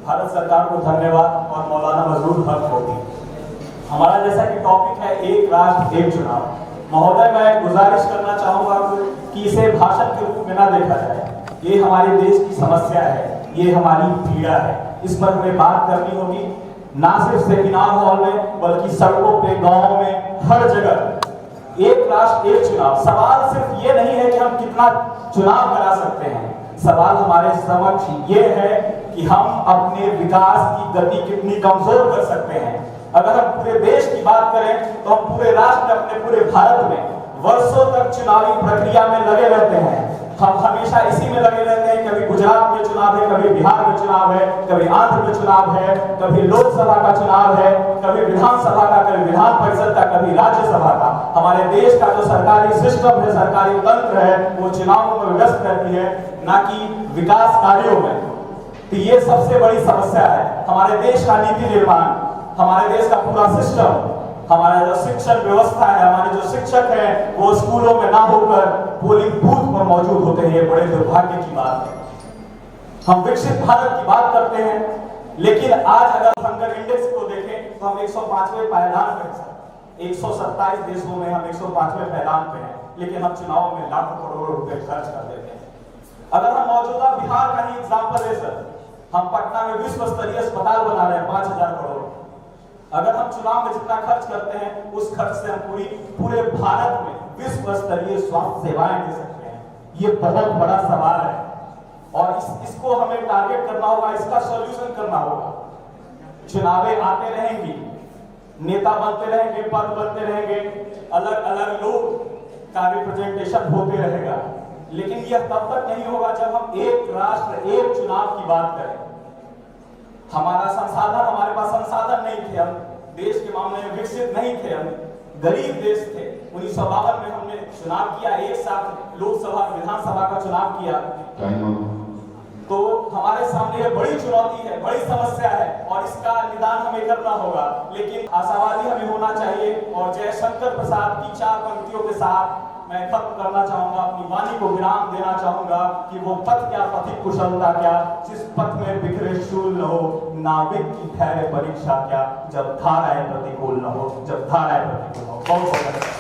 भारत सरकार को धन्यवाद और मौलाना मजरूर हक होगी। हमारा जैसा कि टॉपिक है एक राष्ट्र एक चुनाव। महोदय, मैं गुजारिश करना चाहूंगा कि इसे भाषण के रूप में ना देखा जाए। ये हमारे देश की समस्या है, ये हमारी पीड़ा है। इस पर हमें बात करनी होगी, ना सिर्फ सेमिनार हॉल में बल्कि सड़कों पे, गाँव में, हर जगह। एक राष्ट्र एक चुनाव। सवाल सिर्फ ये नहीं है कि हम कितना चुनाव करा सकते हैं, सवाल हमारे समक्ष ये है कि हम अपने विकास की गति कितनी कमजोर कर सकते हैं। अगर हम पूरे देश की बात करें तो हम पूरे राष्ट्र में, अपने पूरे भारत में वर्षों तक चुनावी प्रक्रिया में लगे रहते हैं। हम हमेशा इसी में लगे रहते हैं। कभी गुजरात में चुनाव है, कभी बिहार में चुनाव है, कभी आंध्र में चुनाव है, कभी लोकसभा का चुनाव है, कभी विधानसभा का, कभी विधान परिषद का, कभी राज्यसभा का। हमारे देश का जो सरकारी सिस्टम है, सरकारी तंत्र है, वो चुनावों में व्यस्त रहती है, ना कि विकास कार्यों में। तो ये सबसे बड़ी समस्या है। हमारे देश का नीति निर्माण, हमारे देश का पूरा सिस्टम, हमारा जो शिक्षण व्यवस्था है, हमारे जो शिक्षक हैं वो स्कूलों में ना होकर पोलिंग बूथ पर मौजूद होते हैं। ये बड़े दुर्भाग्य की बात है। हम विकसित भारत की बात करते हैं, लेकिन आज अगर हंगर इंडेक्स को देखें तो हम 105वें पायदान पे हैं। 127 देशों में हम 105वें पायदान पे हैं, लेकिन हम चुनावों में लाखों करोड़ों रुपए खर्च कर देते हैं। अगर हम मौजूदा बिहार का ही एग्जाम्पल ले सर, हम पटना में विश्व स्तरीय अस्पताल बना रहे हैं 5000 करोड़। अगर हम चुनाव में जितना खर्च करते हैं, उस खर्च से हम पूरे भारत में विश्व स्तरीय स्वास्थ्य सेवाएं दे सकते हैं। ये बहुत बड़ा सवाल है और इसको हमें टारगेट करना होगा, इसका सॉल्यूशन करना होगा। चुनावें आते रहेंगी, नेता बनते रहेंगे, पद बनते रहेंगे, अलग अलग लोग का रिप्रेजेंटेशन होते रहेगा, लेकिन यह तब तक नहीं होगा जब हम एक राष्ट्र एक चुनाव की बात करें। हमारा संसाधन, हमारे पास संसाधन नहीं थे, हम देश के मामले में विकसित नहीं थे, हम गरीब देश थे। 1952 में हमने चुनाव किया, एक साथ लोकसभा विधानसभा का चुनाव किया। तो हमारे सामने ये बड़ी चुनौती है, बड़ी समस्या है और इसका निदान हमें करना होगा। लेकिन आशावादी हमें होना चाहिए और जयशंकर प्रसाद की 4 पंक्तियों के साथ मैं खत्म करना चाहूंगा, अपनी वाणी को विराम देना चाहूंगा कि वो पथ क्या, पथिक कुशलता क्या, जिस पथ में बिखरे शूल न हो, नाविक की धैर्य परीक्षा क्या, जब धाराएं प्रतिकूल न हो, जब धाराएं प्रतिकूल हो। बहुत बहुत